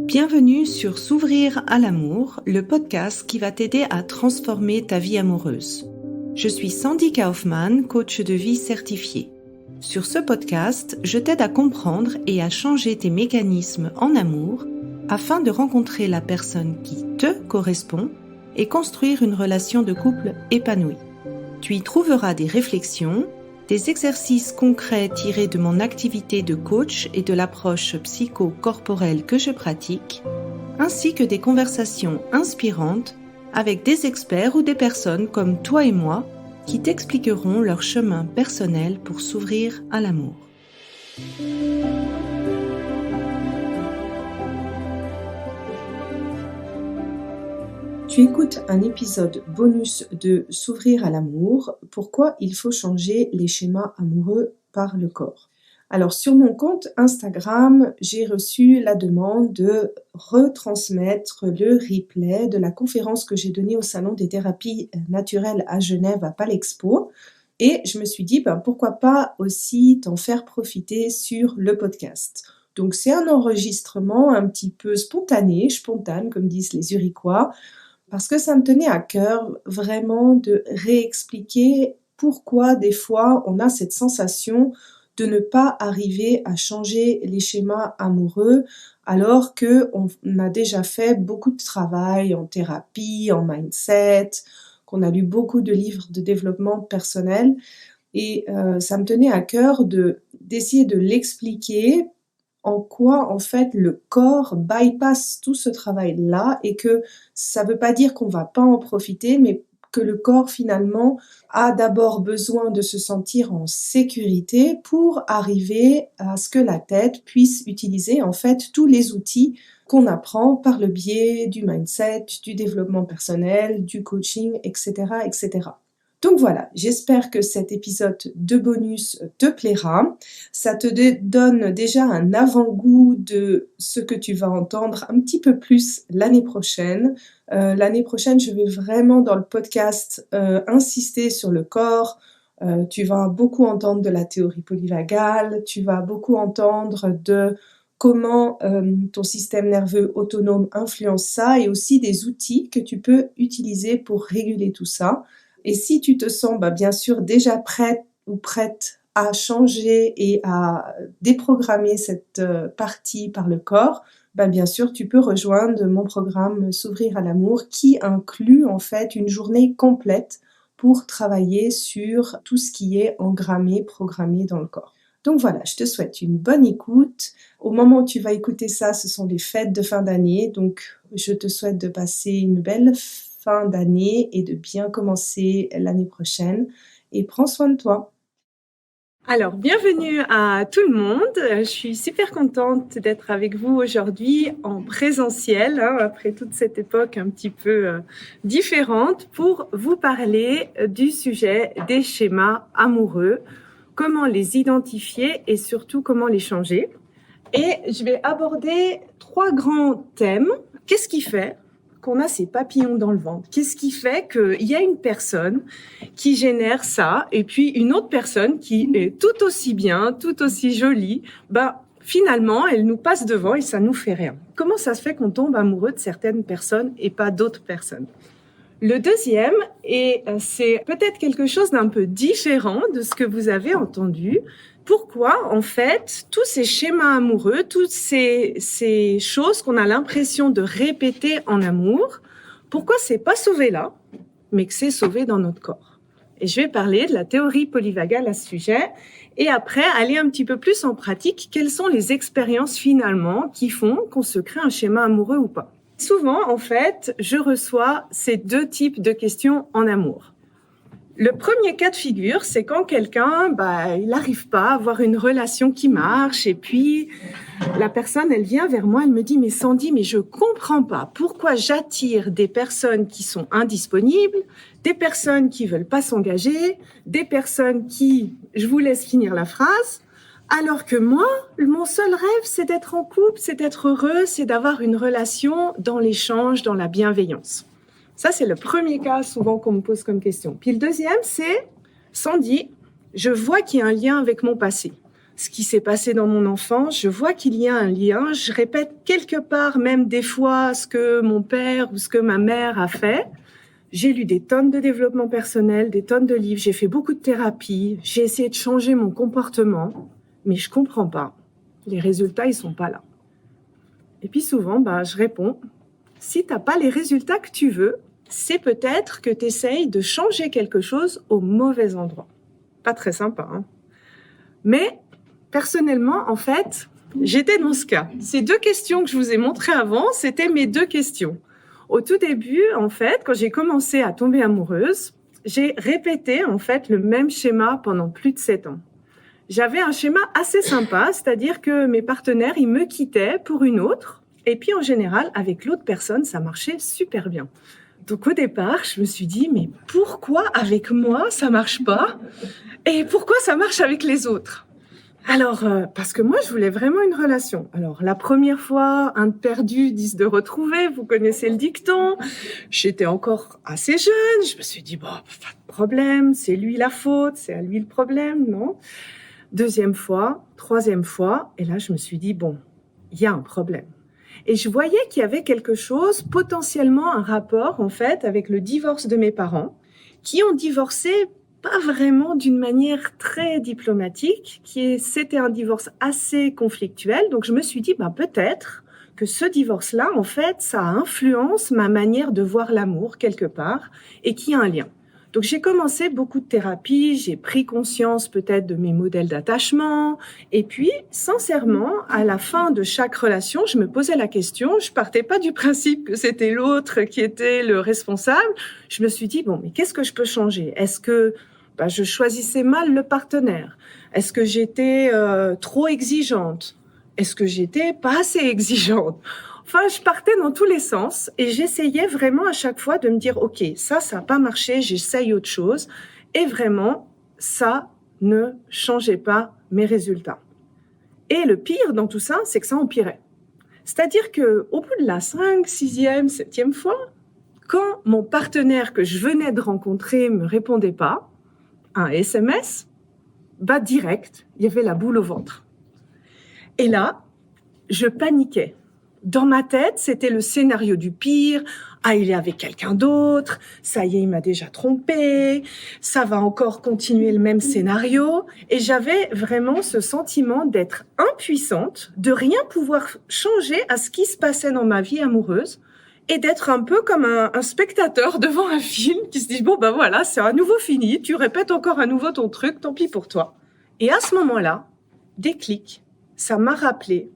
Bienvenue sur S'ouvrir à l'amour, le podcast qui va t'aider à transformer ta vie amoureuse. Je suis Sandy Kaufmann, coach de vie certifiée. Sur ce podcast, je t'aide à comprendre et à changer tes mécanismes en amour afin de rencontrer la personne qui te correspond et construire une relation de couple épanouie. Tu y trouveras des réflexions, des exercices concrets tirés de mon activité de coach et de l'approche psycho-corporelle que je pratique, ainsi que des conversations inspirantes avec des experts ou des personnes comme toi et moi qui t'expliqueront leur chemin personnel pour s'ouvrir à l'amour. Tu écoutes un épisode bonus de S'ouvrir à l'amour, pourquoi il faut changer les schémas amoureux par le corps. Alors sur mon compte Instagram, j'ai reçu la demande de retransmettre le replay de la conférence que j'ai donnée au Salon des thérapies naturelles à Genève à Palexpo. Et je me suis dit, pourquoi pas aussi t'en faire profiter sur le podcast. Donc c'est un enregistrement un petit peu spontané comme disent les Zurichois, parce que ça me tenait à cœur vraiment de réexpliquer pourquoi des fois on a cette sensation de ne pas arriver à changer les schémas amoureux alors qu'on a déjà fait beaucoup de travail en thérapie, en mindset, qu'on a lu beaucoup de livres de développement personnel et ça me tenait à cœur d'essayer de l'expliquer en quoi en fait le corps bypass tout ce travail-là et que ça veut pas dire qu'on va pas en profiter, mais que le corps finalement a d'abord besoin de se sentir en sécurité pour arriver à ce que la tête puisse utiliser en fait tous les outils qu'on apprend par le biais du mindset, du développement personnel, du coaching, etc., etc. Donc voilà, j'espère que cet épisode de bonus te plaira. Ça te donne déjà un avant-goût de ce que tu vas entendre un petit peu plus l'année prochaine. L'année prochaine, je vais vraiment dans le podcast insister sur le corps. Tu vas beaucoup entendre de la théorie polyvagale, tu vas beaucoup entendre de comment ton système nerveux autonome influence ça et aussi des outils que tu peux utiliser pour réguler tout ça. Et si tu te sens bien sûr déjà prête ou prête à changer et à déprogrammer cette partie par le corps, bien sûr tu peux rejoindre mon programme S'ouvrir à l'amour qui inclut en fait une journée complète pour travailler sur tout ce qui est engrammé, programmé dans le corps. Donc voilà, je te souhaite une bonne écoute. Au moment où tu vas écouter ça, ce sont les fêtes de fin d'année, donc je te souhaite de passer une belle fin d'année et de bien commencer l'année prochaine. Et prends soin de toi. Alors, bienvenue à tout le monde. Je suis super contente d'être avec vous aujourd'hui en présentiel, après toute cette époque un petit peu différente, pour vous parler du sujet des schémas amoureux, comment les identifier et surtout comment les changer. Et je vais aborder 3 grands thèmes. Qu'est-ce qui fait qu'on a ces papillons dans le ventre? Qu'est-ce qui fait qu'il y a une personne qui génère ça et puis une autre personne qui est tout aussi bien, tout aussi jolie, finalement, elle nous passe devant et ça nous fait rien. Comment ça se fait qu'on tombe amoureux de certaines personnes et pas d'autres personnes? Le deuxième, et c'est peut-être quelque chose d'un peu différent de ce que vous avez entendu, pourquoi, en fait, tous ces schémas amoureux, toutes ces choses qu'on a l'impression de répéter en amour, pourquoi c'est pas sauvé là, mais que c'est sauvé dans notre corps? Et je vais parler de la théorie polyvagale à ce sujet, et après, aller un petit peu plus en pratique, quelles sont les expériences finalement qui font qu'on se crée un schéma amoureux ou pas? Souvent, en fait, je reçois ces 2 types de questions en amour. Le premier cas de figure, c'est quand quelqu'un, il n'arrive pas à avoir une relation qui marche et puis la personne, elle vient vers moi, elle me dit « Mais Sandy, mais je comprends pas pourquoi j'attire des personnes qui sont indisponibles, des personnes qui veulent pas s'engager, des personnes qui… » Je vous laisse finir la phrase. Alors que moi, mon seul rêve, c'est d'être en couple, c'est d'être heureux, c'est d'avoir une relation dans l'échange, dans la bienveillance. Ça, c'est le premier cas souvent qu'on me pose comme question. Puis le deuxième, c'est « Sandy, je vois qu'il y a un lien avec mon passé. ce qui s'est passé dans mon enfance, je vois qu'il y a un lien. Je répète quelque part, même des fois, ce que mon père ou ce que ma mère a fait. J'ai lu des tonnes de développement personnel, des tonnes de livres, j'ai fait beaucoup de thérapie, j'ai essayé de changer mon comportement, mais je comprends pas. Les résultats, ils sont pas là. Et puis souvent, je réponds, si t'as pas les résultats que tu veux, c'est peut-être que tu essayes de changer quelque chose au mauvais endroit. Pas très sympa, hein. Mais personnellement, en fait, j'étais dans ce cas. Ces 2 questions que je vous ai montrées avant, c'était mes 2 questions. Au tout début, en fait, quand j'ai commencé à tomber amoureuse, j'ai répété, en fait, le même schéma pendant plus de 7 ans. J'avais un schéma assez sympa, c'est-à-dire que mes partenaires, ils me quittaient pour une autre. Et puis, en général, avec l'autre personne, ça marchait super bien. Donc, au départ, je me suis dit, mais pourquoi avec moi, ça marche pas? Et pourquoi ça marche avec les autres? Alors, parce que moi, je voulais vraiment une relation. Alors, la première fois, un de perdu, 10 de retrouvé, vous connaissez le dicton. J'étais encore assez jeune, je me suis dit, pas de problème, c'est lui la faute, c'est à lui le problème, non? Deuxième fois, troisième fois, et là, je me suis dit, il y a un problème. Et je voyais qu'il y avait quelque chose, potentiellement un rapport, en fait, avec le divorce de mes parents, qui ont divorcé pas vraiment d'une manière très diplomatique, c'était un divorce assez conflictuel. Donc, je me suis dit, peut-être que ce divorce-là, en fait, ça influence ma manière de voir l'amour quelque part et qu'il y a un lien. Donc, j'ai commencé beaucoup de thérapie, j'ai pris conscience peut-être de mes modèles d'attachement. Et puis, sincèrement, à la fin de chaque relation, je me posais la question, je partais pas du principe que c'était l'autre qui était le responsable. Je me suis dit, mais qu'est-ce que je peux changer? Est-ce que je choisissais mal le partenaire? Est-ce que j'étais trop exigeante? Est-ce que j'étais pas assez exigeante? Enfin, je partais dans tous les sens et j'essayais vraiment à chaque fois de me dire, OK, ça n'a pas marché, j'essaye autre chose. Et vraiment, ça ne changeait pas mes résultats. Et le pire dans tout ça, c'est que ça empirait. C'est-à-dire qu'au bout de la 5e, 6e, 7e fois, quand mon partenaire que je venais de rencontrer me répondait pas, un SMS, direct, il y avait la boule au ventre. Et là, je paniquais. Dans ma tête, c'était le scénario du pire. Ah, il est avec quelqu'un d'autre. Ça y est, il m'a déjà trompé. Ça va encore continuer le même scénario. Et j'avais vraiment ce sentiment d'être impuissante, de rien pouvoir changer à ce qui se passait dans ma vie amoureuse et d'être un peu comme un spectateur devant un film qui se dit, voilà, c'est à nouveau fini. Tu répètes encore à nouveau ton truc, tant pis pour toi. Et à ce moment-là, déclic, ça m'a rappelé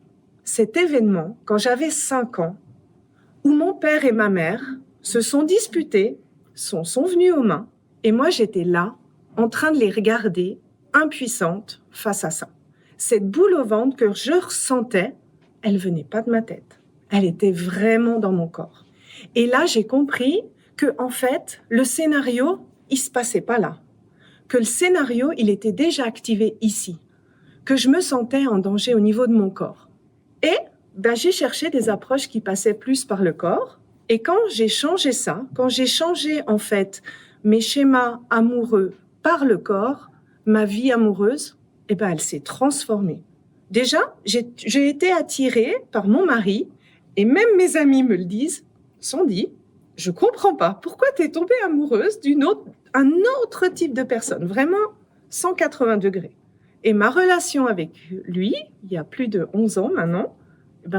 cet événement, quand j'avais 5 ans, où mon père et ma mère se sont disputés, sont venus aux mains, et moi j'étais là, en train de les regarder, impuissante face à ça. Cette boule au ventre que je ressentais, elle venait pas de ma tête. Elle était vraiment dans mon corps. Et là, j'ai compris que, en fait, le scénario, il se passait pas là. Que le scénario, il était déjà activé ici. Que je me sentais en danger au niveau de mon corps. Et j'ai cherché des approches qui passaient plus par le corps. Et quand j'ai changé ça, quand j'ai changé en fait mes schémas amoureux par le corps, ma vie amoureuse, elle s'est transformée. Déjà, j'ai été attirée par mon mari, et même mes amis me le disent, Sandy, je comprends pas, pourquoi tu es tombée amoureuse un autre type de personne, vraiment 180 degrés. Et ma relation avec lui, il y a plus de 11 ans maintenant,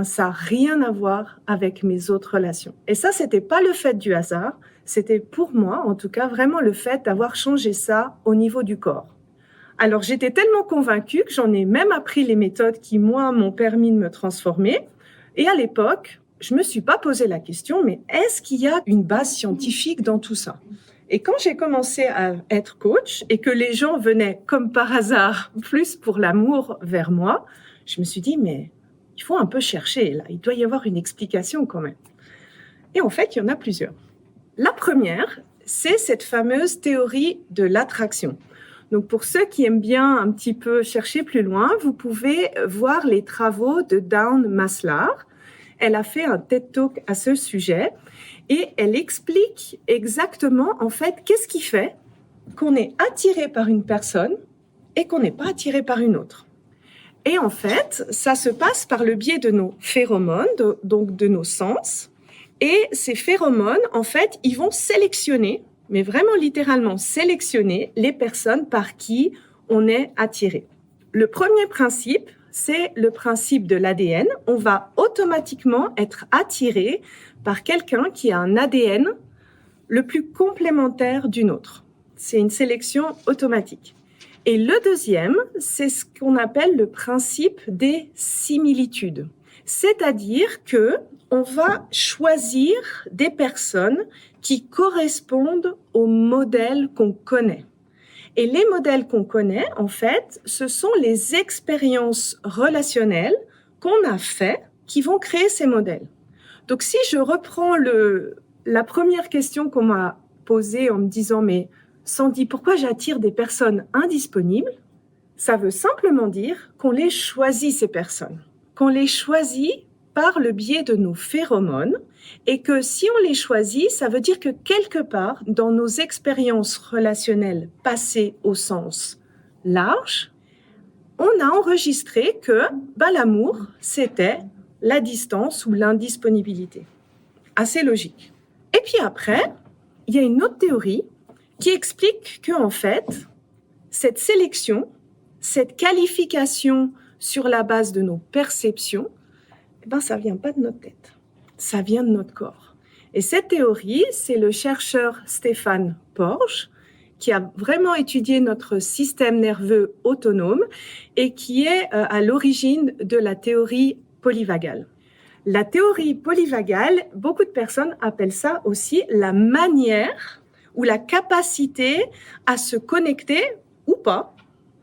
ça n'a rien à voir avec mes autres relations. Et ça, c'était pas le fait du hasard, c'était pour moi, en tout cas, vraiment le fait d'avoir changé ça au niveau du corps. Alors, j'étais tellement convaincue que j'en ai même appris les méthodes qui, moi, m'ont permis de me transformer. Et à l'époque, je me suis pas posé la question, mais est-ce qu'il y a une base scientifique dans tout ça? Et quand j'ai commencé à être coach et que les gens venaient comme par hasard plus pour l'amour vers moi, je me suis dit, mais il faut un peu chercher là, il doit y avoir une explication quand même. Et en fait, il y en a plusieurs. La première, c'est cette fameuse théorie de l'attraction. Donc pour ceux qui aiment bien un petit peu chercher plus loin, vous pouvez voir les travaux de Dawn Maslar. Elle a fait un TED Talk à ce sujet. Et elle explique exactement, en fait, qu'est-ce qui fait qu'on est attiré par une personne et qu'on n'est pas attiré par une autre. Et en fait, ça se passe par le biais de nos phéromones, donc de nos sens. Et ces phéromones, en fait, ils vont sélectionner, mais vraiment littéralement sélectionner les personnes par qui on est attiré. Le premier principe, c'est le principe de l'ADN. On va automatiquement être attiré par quelqu'un qui a un ADN le plus complémentaire du nôtre. C'est une sélection automatique. Et le deuxième, c'est ce qu'on appelle le principe des similitudes. C'est-à-dire que on va choisir des personnes qui correspondent aux modèles qu'on connaît. Et les modèles qu'on connaît, en fait, ce sont les expériences relationnelles qu'on a faites qui vont créer ces modèles. Donc, si je reprends la première question qu'on m'a posée en me disant « Mais Sandy, pourquoi j'attire des personnes indisponibles ?» Ça veut simplement dire qu'on les choisit, ces personnes. Qu'on les choisit par le biais de nos phéromones et que si on les choisit, ça veut dire que quelque part, dans nos expériences relationnelles passées au sens large, on a enregistré que l'amour, c'était la distance ou l'indisponibilité. Assez logique. Et puis après, il y a une autre théorie qui explique que, en fait, cette sélection, cette qualification sur la base de nos perceptions, ça vient pas de notre tête, ça vient de notre corps. Et cette théorie, c'est le chercheur Stéphane Porges qui a vraiment étudié notre système nerveux autonome et qui est à l'origine de la théorie polyvagale. La théorie polyvagale, beaucoup de personnes appellent ça aussi la manière ou la capacité à se connecter ou pas,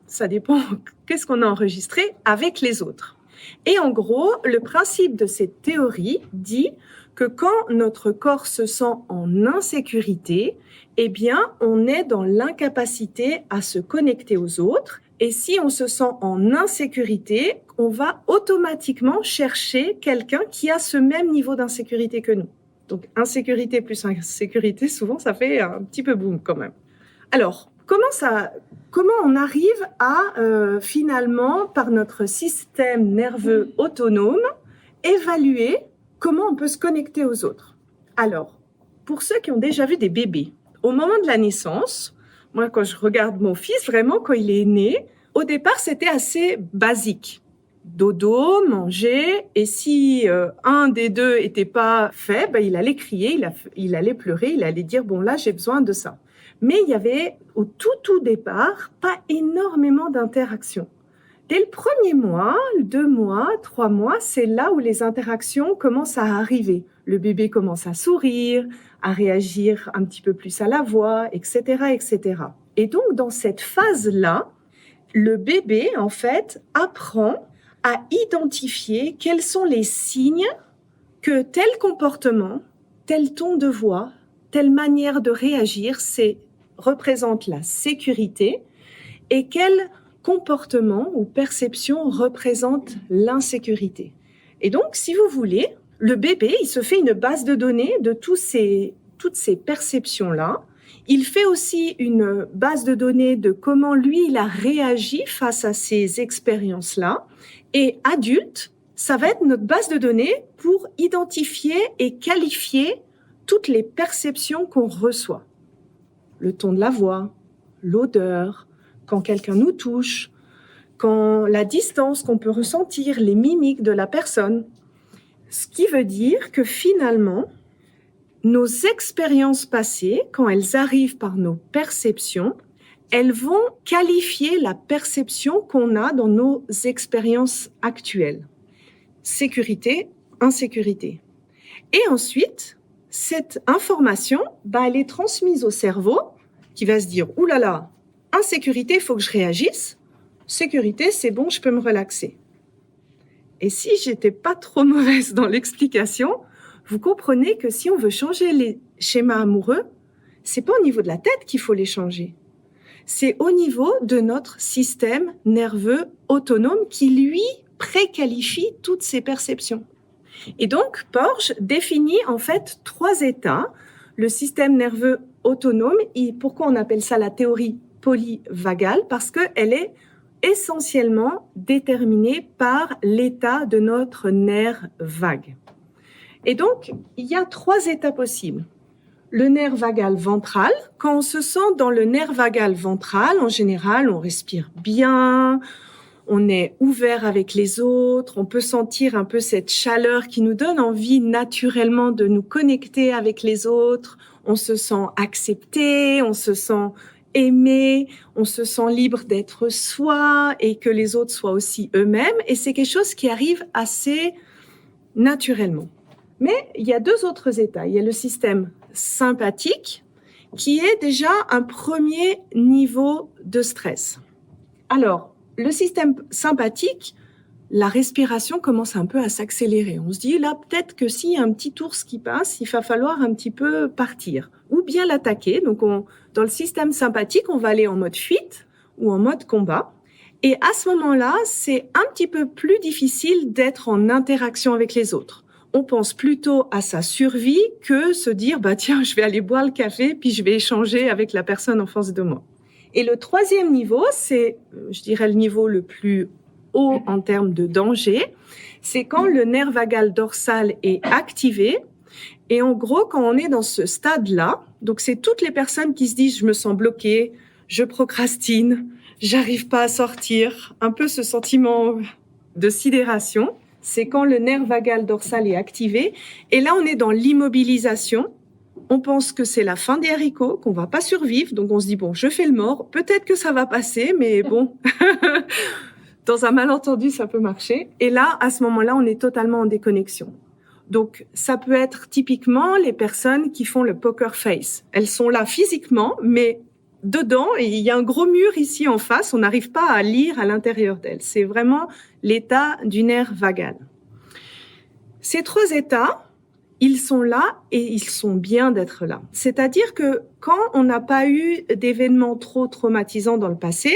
ça dépend qu'est-ce qu'on a enregistré, avec les autres. Et en gros, le principe de cette théorie dit que quand notre corps se sent en insécurité, eh bien, on est dans l'incapacité à se connecter aux autres. Et si on se sent en insécurité, on va automatiquement chercher quelqu'un qui a ce même niveau d'insécurité que nous. Donc, insécurité plus insécurité, souvent, ça fait un petit peu boum quand même. Alors, comment on arrive à, finalement, par notre système nerveux autonome, évaluer comment on peut se connecter aux autres? Alors, pour ceux qui ont déjà vu des bébés, au moment de la naissance, moi, quand je regarde mon fils, vraiment, quand il est né, au départ, c'était assez basique. Dodo, manger, et si un des deux était pas fait, il allait crier, il allait pleurer, il allait dire, bon là, j'ai besoin de ça. Mais il y avait, au tout départ, pas énormément d'interactions. Dès le premier mois, 2 mois, 3 mois, c'est là où les interactions commencent à arriver. Le bébé commence à sourire, à réagir un petit peu plus à la voix, etc., etc. Et donc, dans cette phase-là, le bébé, en fait, apprend à identifier quels sont les signes que tel comportement, tel ton de voix, telle manière de réagir, représente la sécurité et quel comportement ou perception représente l'insécurité. Et donc, si vous voulez, le bébé, il se fait une base de données de toutes ces perceptions-là. Il fait aussi une base de données de comment lui, il a réagi face à ces expériences-là. Et adulte, ça va être notre base de données pour identifier et qualifier toutes les perceptions qu'on reçoit. Le ton de la voix, l'odeur, quand quelqu'un nous touche, quand la distance qu'on peut ressentir, les mimiques de la personne. Ce qui veut dire que finalement, nos expériences passées, quand elles arrivent par nos perceptions, elles vont qualifier la perception qu'on a dans nos expériences actuelles. Sécurité, insécurité. Et ensuite, cette information, elle est transmise au cerveau qui va se dire « Ouh là là, insécurité, il faut que je réagisse. Sécurité, c'est bon, je peux me relaxer. » Et si j'étais pas trop mauvaise dans l'explication, vous comprenez que si on veut changer les schémas amoureux, c'est pas au niveau de la tête qu'il faut les changer. C'est au niveau de notre système nerveux autonome qui, lui, préqualifie toutes ces perceptions. Et donc, Porges définit en fait 3 états. Le système nerveux autonome, pourquoi on appelle ça la théorie polyvagale? Parce qu'elle est essentiellement déterminé par l'état de notre nerf vague. Et donc, il y a 3 états possibles. Le nerf vagal ventral, quand on se sent dans le nerf vagal ventral, en général, on respire bien, on est ouvert avec les autres, on peut sentir un peu cette chaleur qui nous donne envie naturellement de nous connecter avec les autres, on se sent accepté, on se sent aimé, on se sent libre d'être soi et que les autres soient aussi eux-mêmes, et c'est quelque chose qui arrive assez naturellement. Mais il y a 2 autres états. Il y a le système sympathique qui est déjà un premier niveau de stress. Alors, le système sympathique, la respiration commence un peu à s'accélérer. On se dit là, peut-être que s'il y a un petit ours qui passe, il va falloir un petit peu partir ou bien l'attaquer. Donc, dans le système sympathique, on va aller en mode fuite ou en mode combat. Et à ce moment-là, c'est un petit peu plus difficile d'être en interaction avec les autres. On pense plutôt à sa survie que se dire, tiens, je vais aller boire le café, puis je vais échanger avec la personne en face de moi. Et le 3e niveau, c'est, je dirais, le niveau le plus haut en termes de danger. C'est quand le nerf vagal dorsal est activé. Et en gros, quand on est dans ce stade-là, donc c'est toutes les personnes qui se disent, je me sens bloquée, je procrastine, j'arrive pas à sortir, un peu ce sentiment de sidération. C'est quand le nerf vagal dorsal est activé. Et là, on est dans l'immobilisation. On pense que c'est la fin des haricots, qu'on va pas survivre. Donc, on se dit, bon, je fais le mort. Peut-être que ça va passer, mais bon, dans un malentendu, ça peut marcher. Et là, à ce moment-là, on est totalement en déconnexion. Donc, ça peut être typiquement les personnes qui font le poker face. Elles sont là physiquement, mais dedans, et il y a un gros mur ici en face, on n'arrive pas à lire à l'intérieur d'elle. C'est vraiment l'état du nerf vagal. Ces 3 états, ils sont là et ils sont bien d'être là. C'est-à-dire que quand on n'a pas eu d'événements trop traumatisants dans le passé,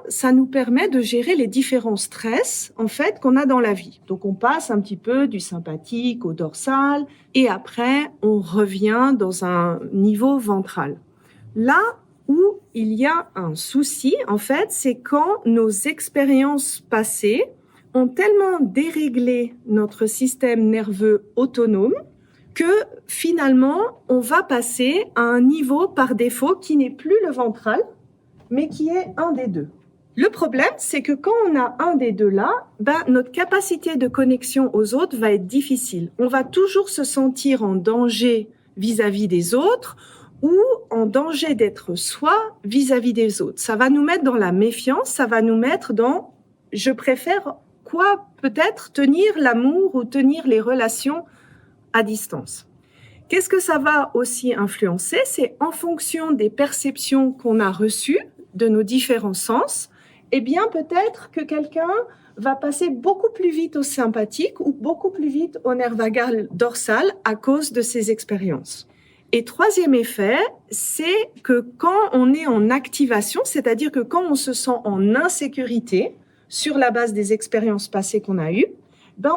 ça nous permet de gérer les différents stress, en fait, qu'on a dans la vie. Donc, on passe un petit peu du sympathique au dorsal et après, on revient dans un niveau ventral. Là où il y a un souci, en fait, c'est quand nos expériences passées ont tellement déréglé notre système nerveux autonome que finalement, on va passer à un niveau par défaut qui n'est plus le ventral, mais qui est un des 2. Le problème, c'est que quand on a un des 2 là, notre capacité de connexion aux autres va être difficile. On va toujours se sentir en danger vis-à-vis des autres ou en danger d'être soi vis-à-vis des autres. Ça va nous mettre dans la méfiance, ça va nous mettre dans « je préfère quoi peut-être tenir l'amour ou tenir les relations à distance ». Qu'est-ce que ça va aussi influencer? C'est en fonction des perceptions qu'on a reçues de nos différents sens, peut-être que quelqu'un va passer beaucoup plus vite au sympathique ou beaucoup plus vite au nerf vagal dorsal à cause de ces expériences. Et 3e effet, c'est que quand on est en activation, c'est-à-dire que quand on se sent en insécurité sur la base des expériences passées qu'on a eues,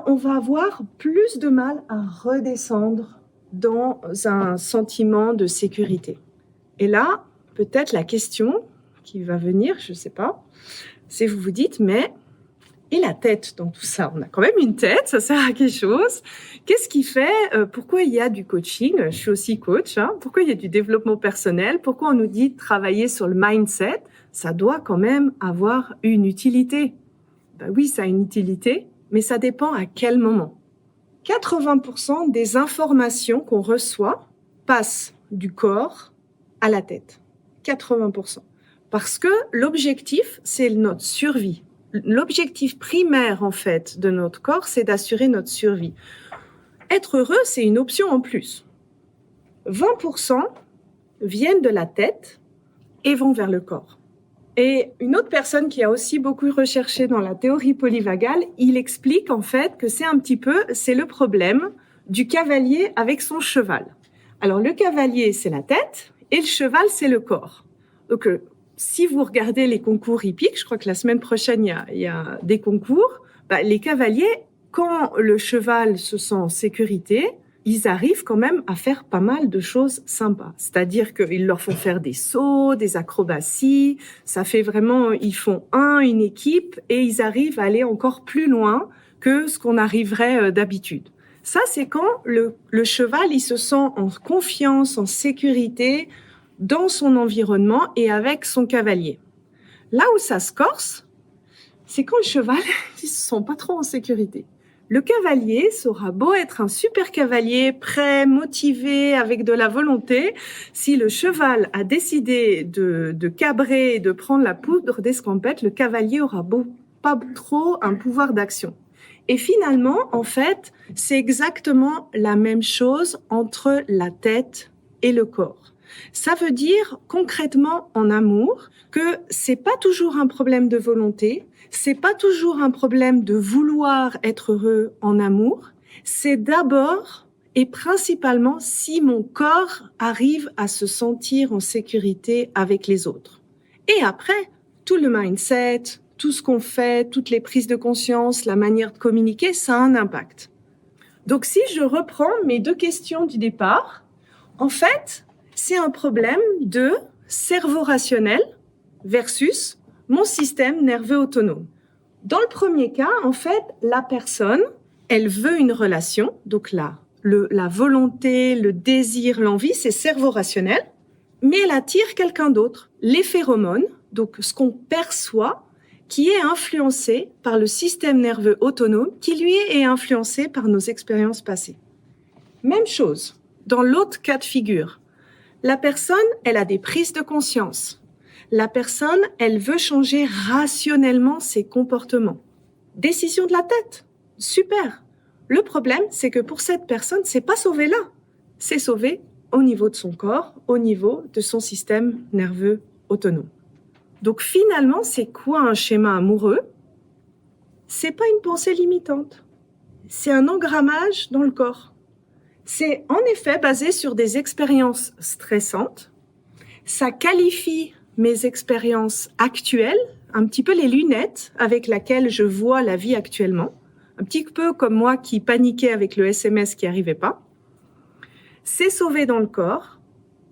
on va avoir plus de mal à redescendre dans un sentiment de sécurité. Et là, peut-être la question qui va venir, je ne sais pas, c'est vous vous dites, mais et la tête dans tout ça? On a quand même une tête, ça sert à quelque chose. Qu'est-ce qui fait, pourquoi il y a du coaching? Je suis aussi coach, pourquoi il y a du développement personnel? Pourquoi on nous dit de travailler sur le mindset? Ça doit quand même avoir une utilité. Oui, ça a une utilité, mais ça dépend à quel moment. 80% des informations qu'on reçoit passent du corps à la tête. 80%. Parce que l'objectif, c'est notre survie. L'objectif primaire, en fait, de notre corps, c'est d'assurer notre survie. Être heureux, c'est une option en plus. 20% viennent de la tête et vont vers le corps. Et une autre personne qui a aussi beaucoup recherché dans la théorie polyvagale, il explique en fait que c'est le problème du cavalier avec son cheval. Alors le cavalier, c'est la tête et le cheval, c'est le corps. Donc si vous regardez les concours hippiques, je crois que la semaine prochaine, il y a des concours, les cavaliers, quand le cheval se sent en sécurité, ils arrivent quand même à faire pas mal de choses sympas. C'est-à-dire qu'ils leur font faire des sauts, des acrobaties. Ça fait vraiment, ils font une équipe et ils arrivent à aller encore plus loin que ce qu'on arriverait d'habitude. Ça, c'est quand le cheval, il se sent en confiance, en sécurité dans son environnement et avec son cavalier. Là où ça se corse, c'est quand le cheval, il se sent pas trop en sécurité. Le cavalier saura beau être un super cavalier, prêt, motivé, avec de la volonté. Si le cheval a décidé de cabrer et de prendre la poudre d'escampette, le cavalier aura pas trop un pouvoir d'action. Et finalement, en fait, c'est exactement la même chose entre la tête et le corps. Ça veut dire concrètement en amour que c'est pas toujours un problème de volonté, c'est pas toujours un problème de vouloir être heureux en amour, c'est d'abord et principalement si mon corps arrive à se sentir en sécurité avec les autres. Et après, tout le mindset, tout ce qu'on fait, toutes les prises de conscience, la manière de communiquer, ça a un impact. Donc si je reprends mes 2 questions du départ, en fait, c'est un problème de cerveau rationnel versus mon système nerveux autonome. Dans le premier cas, en fait, la personne, elle veut une relation, donc là, la volonté, le désir, l'envie, c'est cerveau rationnel, mais elle attire quelqu'un d'autre. Les phéromones, donc ce qu'on perçoit, qui est influencé par le système nerveux autonome, qui lui est influencé par nos expériences passées. Même chose, dans l'autre cas de figure. La personne, elle a des prises de conscience. La personne, elle veut changer rationnellement ses comportements. Décision de la tête, super. Le problème, c'est que pour cette personne, c'est pas sauvé là. C'est sauvé au niveau de son corps, au niveau de son système nerveux autonome. Donc finalement, c'est quoi un schéma amoureux? C'est pas une pensée limitante. C'est un engrammage dans le corps. C'est en effet basé sur des expériences stressantes. Ça qualifie mes expériences actuelles, un petit peu les lunettes avec lesquelles je vois la vie actuellement. Un petit peu comme moi qui paniquais avec le SMS qui n'arrivait pas. C'est sauvé dans le corps,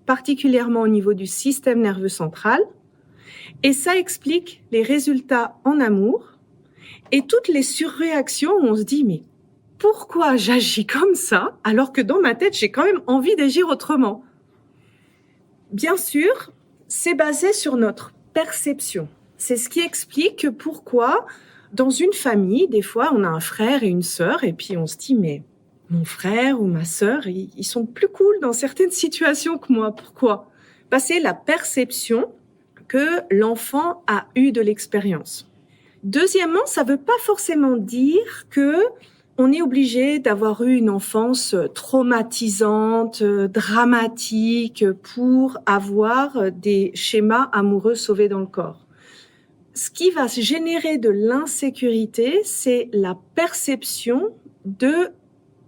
particulièrement au niveau du système nerveux central. Et ça explique les résultats en amour et toutes les surréactions où on se dit « mais pourquoi j'agis comme ça alors que dans ma tête, j'ai quand même envie d'agir autrement ?» Bien sûr, c'est basé sur notre perception. C'est ce qui explique pourquoi dans une famille, des fois, on a un frère et une sœur et puis on se dit « mais mon frère ou ma sœur, ils sont plus cool dans certaines situations que moi. Pourquoi ?» C'est la perception que l'enfant a eu de l'expérience. Deuxièmement, ça ne veut pas forcément dire que on est obligé d'avoir eu une enfance traumatisante, dramatique pour avoir des schémas amoureux sauvés dans le corps. Ce qui va générer de l'insécurité, c'est la perception de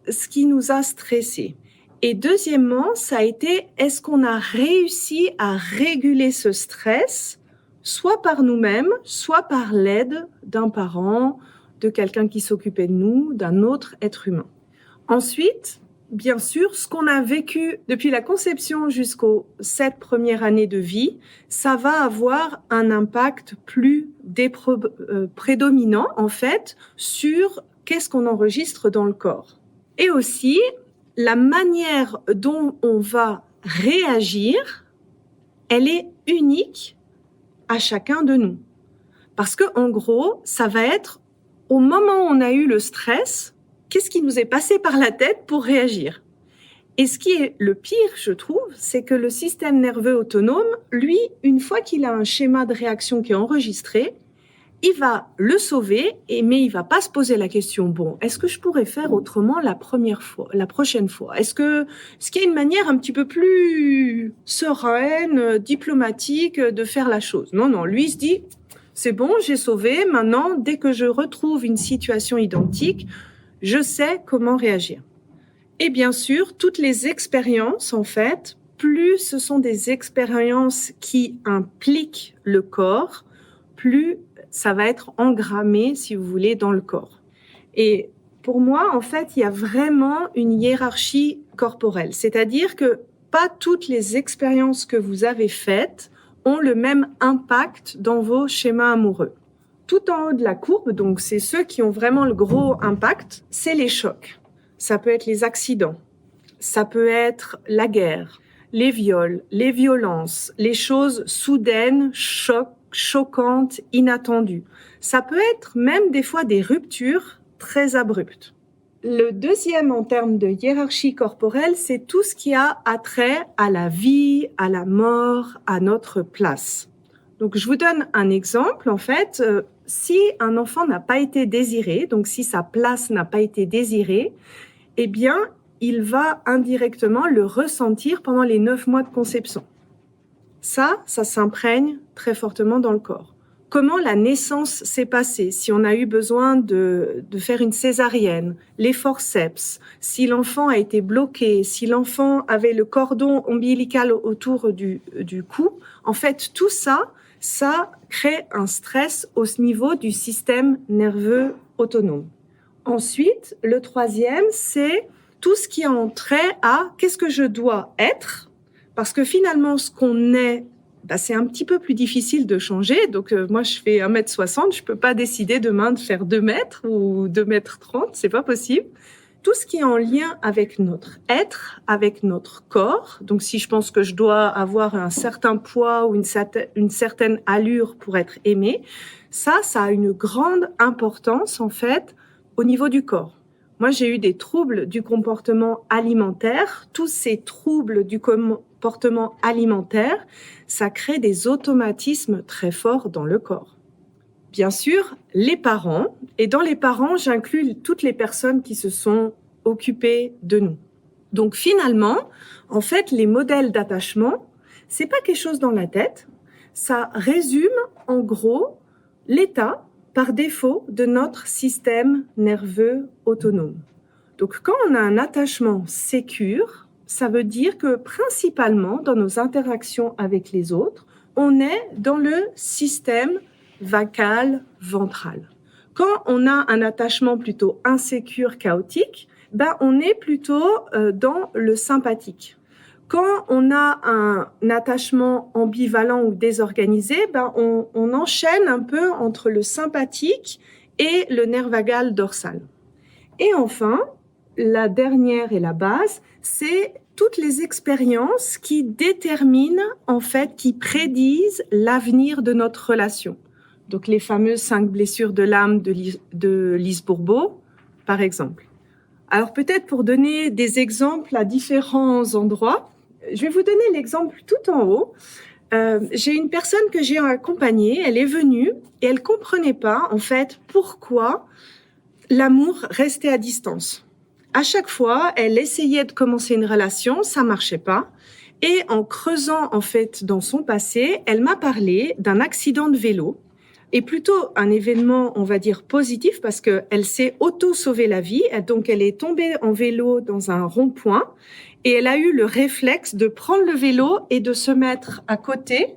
ce qui nous a stressés. Et deuxièmement, ça a été, est-ce qu'on a réussi à réguler ce stress, soit par nous-mêmes, soit par l'aide d'un parent, de quelqu'un qui s'occupait de nous, d'un autre être humain. Ensuite, bien sûr, ce qu'on a vécu depuis la conception jusqu'aux 7 premières années de vie, ça va avoir un impact plus prédominant, en fait, sur qu'est-ce qu'on enregistre dans le corps. Et aussi, la manière dont on va réagir, elle est unique à chacun de nous. Parce que, en gros, ça va être au moment où on a eu le stress, qu'est-ce qui nous est passé par la tête pour réagir? Et ce qui est le pire, je trouve, c'est que le système nerveux autonome, lui, une fois qu'il a un schéma de réaction qui est enregistré, il va le sauver, mais il va pas se poser la question, bon, est-ce que je pourrais faire autrement la prochaine fois? Est-ce qu'il y a une manière un petit peu plus sereine, diplomatique de faire la chose? Non, lui, il se dit, c'est bon, j'ai sauvé, maintenant, dès que je retrouve une situation identique, je sais comment réagir. Et bien sûr, toutes les expériences, en fait, plus ce sont des expériences qui impliquent le corps, plus ça va être engrammé, si vous voulez, dans le corps. Et Pour moi, en fait, il y a vraiment une hiérarchie corporelle. C'est-à-dire que pas toutes les expériences que vous avez faites ont le même impact dans vos schémas amoureux. Tout en haut de la courbe, donc c'est ceux qui ont vraiment le gros impact, c'est les chocs. Ça peut être les accidents, ça peut être la guerre, les viols, les violences, les choses soudaines, choquantes, inattendues. Ça peut être même des fois des ruptures très abruptes. Le deuxième en termes de hiérarchie corporelle, c'est tout ce qui a attrait à la vie, à la mort, à notre place. Donc je vous donne un exemple, en fait, si un enfant n'a pas été désiré, donc si sa place n'a pas été désirée, eh bien, il va indirectement le ressentir pendant les 9 mois de conception. Ça s'imprègne très fortement dans le corps. Comment la naissance s'est passée, si on a eu besoin de faire une césarienne, les forceps, si l'enfant a été bloqué, si l'enfant avait le cordon ombilical autour du cou, en fait, tout ça, ça crée un stress au niveau du système nerveux autonome. Ensuite, le troisième, c'est tout ce qui a trait à qu'est-ce que je dois être, parce que finalement, ce qu'on est, c'est un petit peu plus difficile de changer. Donc, moi, je fais 1m60, je peux pas décider demain de faire 2 mètres ou 2m30, c'est pas possible. Tout ce qui est en lien avec notre être, avec notre corps. Donc, si je pense que je dois avoir un certain poids ou une certaine allure pour être aimé, ça a une grande importance, en fait, au niveau du corps. Moi, j'ai eu des troubles du comportement alimentaire. Tous ces troubles du comportement alimentaire, ça crée des automatismes très forts dans le corps. Bien sûr, les parents, et dans les parents, j'inclus toutes les personnes qui se sont occupées de nous. Donc finalement, en fait, les modèles d'attachement, c'est pas quelque chose dans la tête, ça résume en gros l'état par défaut de notre système nerveux autonome. Donc quand on a un attachement sécure, ça veut dire que principalement dans nos interactions avec les autres, on est dans le système vagal ventral. Quand on a un attachement plutôt insécure, chaotique, on est plutôt dans le sympathique. Quand on a un attachement ambivalent ou désorganisé, on enchaîne un peu entre le sympathique et le nerf vagal dorsal. Et enfin, la dernière et la base, c'est toutes les expériences qui déterminent, en fait, qui prédisent l'avenir de notre relation. Donc, les fameuses 5 blessures de l'âme de Lise Bourbeau, par exemple. Alors, peut-être pour donner des exemples à différents endroits, je vais vous donner l'exemple tout en haut. J'ai une personne que j'ai accompagnée, elle est venue et elle comprenait pas, en fait, pourquoi l'amour restait à distance. À chaque fois, elle essayait de commencer une relation, ça marchait pas. Et en creusant, en fait, dans son passé, elle m'a parlé d'un accident de vélo. Et plutôt un événement, on va dire, positif, parce qu'elle s'est auto-sauvé la vie. Donc, elle est tombée en vélo dans un rond-point et elle a eu le réflexe de prendre le vélo et de se mettre à côté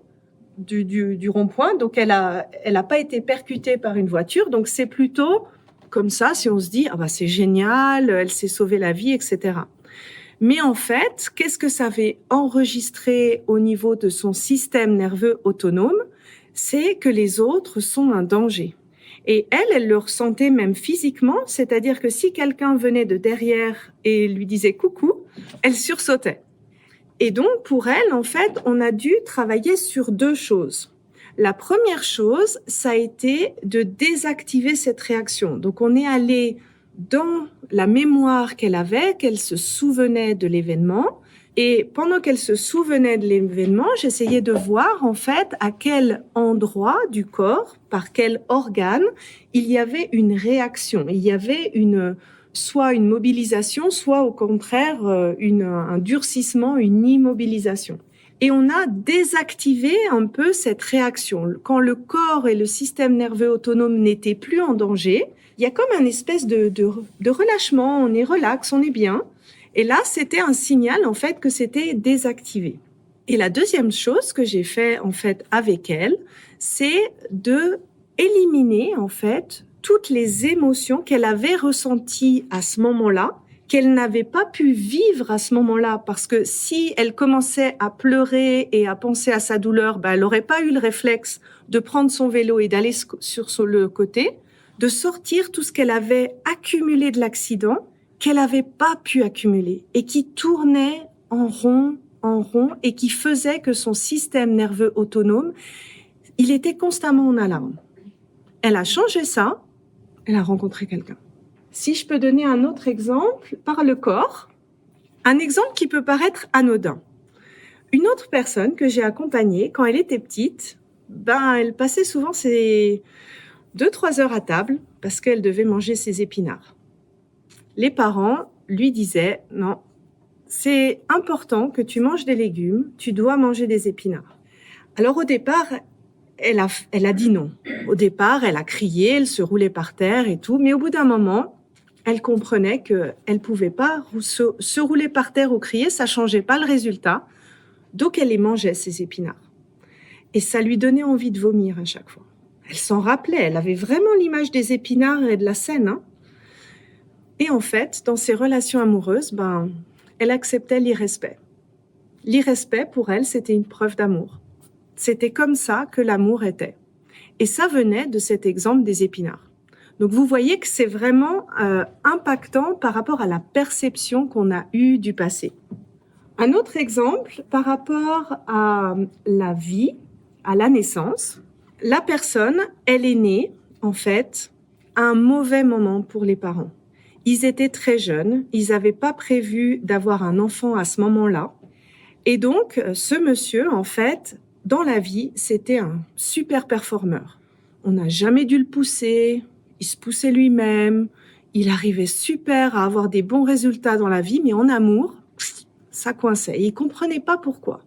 du rond-point. Donc, elle a pas été percutée par une voiture. Donc, c'est plutôt comme ça, si on se dit, c'est génial, elle s'est sauvée la vie, etc. Mais en fait, qu'est-ce que ça avait enregistré au niveau de son système nerveux autonome? C'est que les autres sont un danger. Et elle le ressentait même physiquement, c'est-à-dire que si quelqu'un venait de derrière et lui disait coucou, elle sursautait. Et donc, pour elle, en fait, on a dû travailler sur 2 choses. La première chose, ça a été de désactiver cette réaction. Donc, on est allé dans la mémoire qu'elle avait, qu'elle se souvenait de l'événement. Et pendant qu'elle se souvenait de l'événement, j'essayais de voir, en fait, à quel endroit du corps, par quel organe, il y avait une réaction. Il y avait soit une mobilisation, soit au contraire, un durcissement, une immobilisation. Et on a désactivé un peu cette réaction. Quand le corps et le système nerveux autonome n'étaient plus en danger, il y a comme une espèce de relâchement, on est relax, on est bien. Et là, c'était un signal, en fait, que c'était désactivé. Et la deuxième chose que j'ai fait, en fait, avec elle, c'est de éliminer, en fait, toutes les émotions qu'elle avait ressenties à ce moment-là, qu'elle n'avait pas pu vivre à ce moment-là, parce que si elle commençait à pleurer et à penser à sa douleur, elle n'aurait pas eu le réflexe de prendre son vélo et d'aller sur le côté, de sortir tout ce qu'elle avait accumulé de l'accident, qu'elle n'avait pas pu accumuler, et qui tournait en rond, et qui faisait que son système nerveux autonome, il était constamment en alarme. Elle a changé ça, elle a rencontré quelqu'un. Si je peux donner un autre exemple par le corps, un exemple qui peut paraître anodin. Une autre personne que j'ai accompagnée quand elle était petite, elle passait souvent ses 2-3 heures à table parce qu'elle devait manger ses épinards. Les parents lui disaient « Non, c'est important que tu manges des légumes, tu dois manger des épinards. » Alors au départ, elle a dit non. Au départ, elle a crié, elle se roulait par terre et tout, mais au bout d'un moment, elle comprenait qu'elle pouvait pas se rouler par terre ou crier, ça changeait pas le résultat. Donc, elle les mangeait, ces épinards. Et ça lui donnait envie de vomir à chaque fois. Elle s'en rappelait, elle avait vraiment l'image des épinards et de la scène. Et en fait, dans ses relations amoureuses, elle acceptait l'irrespect. L'irrespect, pour elle, c'était une preuve d'amour. C'était comme ça que l'amour était. Et ça venait de cet exemple des épinards. Donc, vous voyez que c'est vraiment impactant par rapport à la perception qu'on a eue du passé. Un autre exemple, par rapport à la vie, à la naissance, la personne, elle est née, en fait, à un mauvais moment pour les parents. Ils étaient très jeunes, ils n'avaient pas prévu d'avoir un enfant à ce moment-là. Et donc, ce monsieur, en fait, dans la vie, c'était un super performeur. On n'a jamais dû le pousser, il se poussait lui-même, il arrivait super à avoir des bons résultats dans la vie, mais en amour, ça coinçait. Et il comprenait pas pourquoi.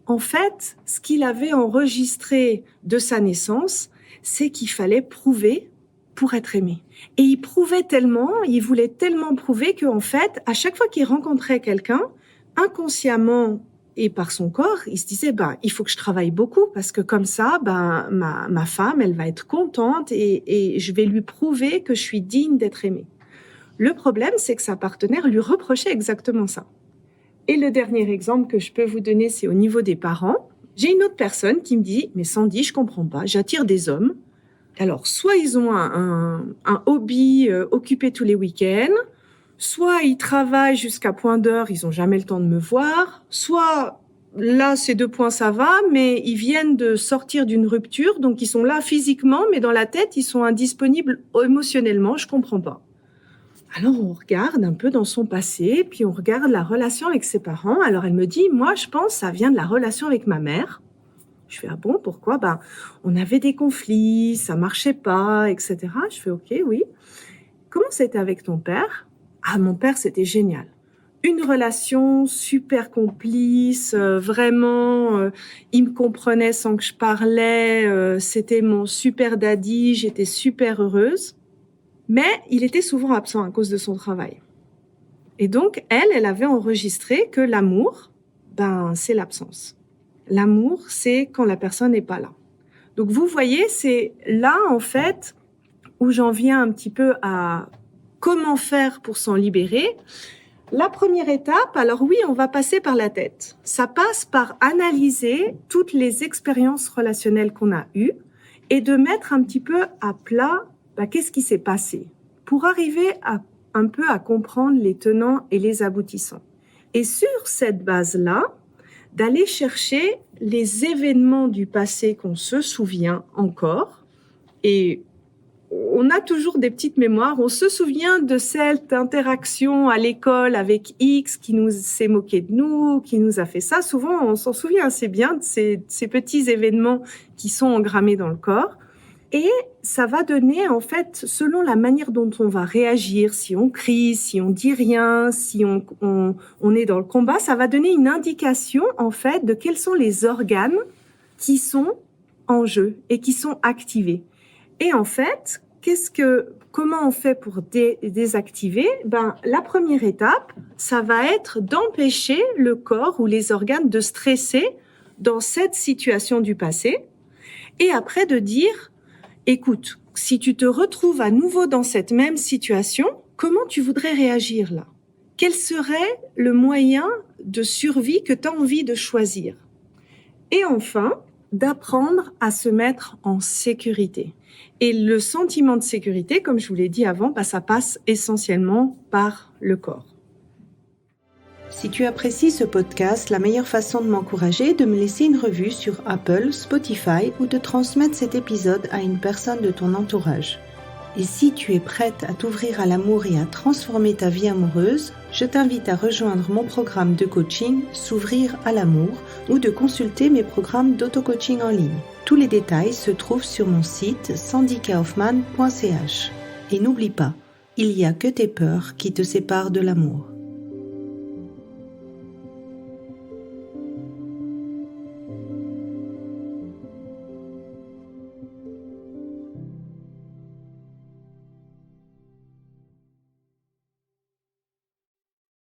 En fait, ce qu'il avait enregistré de sa naissance, c'est qu'il fallait prouver pour être aimé. Et il prouvait tellement, il voulait tellement prouver qu'en fait, à chaque fois qu'il rencontrait quelqu'un, inconsciemment et par son corps, il se disait, il faut que je travaille beaucoup parce que comme ça, ma femme, elle va être contente et je vais lui prouver que je suis digne d'être aimée. Le problème, c'est que sa partenaire lui reprochait exactement ça. Et le dernier exemple que je peux vous donner, c'est au niveau des parents. J'ai une autre personne qui me dit, mais Sandy, je comprends pas, j'attire des hommes. Alors, soit ils ont un hobby occupé tous les week-ends, soit ils travaillent jusqu'à point d'heure, ils ont jamais le temps de me voir, soit là, ces 2 points, ça va, mais ils viennent de sortir d'une rupture, donc ils sont là physiquement, mais dans la tête, ils sont indisponibles émotionnellement, je comprends pas. Alors, on regarde un peu dans son passé, puis on regarde la relation avec ses parents. Alors, elle me dit, moi, je pense, ça vient de la relation avec ma mère. Je fais, ah bon, pourquoi? On avait des conflits, ça marchait pas, etc. Je fais, ok, oui. Comment c'était avec ton père? Ah, mon père, c'était génial. Une relation super complice, vraiment, il me comprenait sans que je parlais, c'était mon super daddy, j'étais super heureuse. Mais il était souvent absent à cause de son travail. Et donc, elle avait enregistré que l'amour, c'est l'absence. L'amour, c'est quand la personne n'est pas là. Donc, vous voyez, c'est là, en fait, où j'en viens un petit peu à comment faire pour s'en libérer. La première étape, alors oui, on va passer par la tête. Ça passe par analyser toutes les expériences relationnelles qu'on a eues et de mettre un petit peu à plat qu'est-ce qui s'est passé pour arriver un peu à comprendre les tenants et les aboutissants. Et sur cette base-là, d'aller chercher les événements du passé qu'on se souvient encore. Et on a toujours des petites mémoires. On se souvient de cette interaction à l'école avec X qui nous s'est moqué de nous, qui nous a fait ça. Souvent, on s'en souvient assez bien de ces petits événements qui sont engrammés dans le corps. Et ça va donner, en fait, selon la manière dont on va réagir, si on crie, si on dit rien, si on est dans le combat, ça va donner une indication, en fait, de quels sont les organes qui sont en jeu et qui sont activés. Et en fait, comment on fait pour désactiver? La première étape, ça va être d'empêcher le corps ou les organes de stresser dans cette situation du passé. Et après de dire, écoute, Si tu te retrouves à nouveau dans cette même situation, comment tu voudrais réagir là? Quel serait le moyen de survie que tu as envie de choisir? Et enfin, d'apprendre à se mettre en sécurité. Et le sentiment de sécurité, comme je vous l'ai dit avant, ça passe essentiellement par le corps. Si tu apprécies ce podcast, la meilleure façon de m'encourager est de me laisser une revue sur Apple, Spotify ou de transmettre cet épisode à une personne de ton entourage. Et si tu es prête à t'ouvrir à l'amour et à transformer ta vie amoureuse, je t'invite à rejoindre mon programme de coaching S'ouvrir à l'amour ou de consulter mes programmes d'auto-coaching en ligne. Tous les détails se trouvent sur mon site sandykahoffman.ch. Et n'oublie pas, il n'y a que tes peurs qui te séparent de l'amour.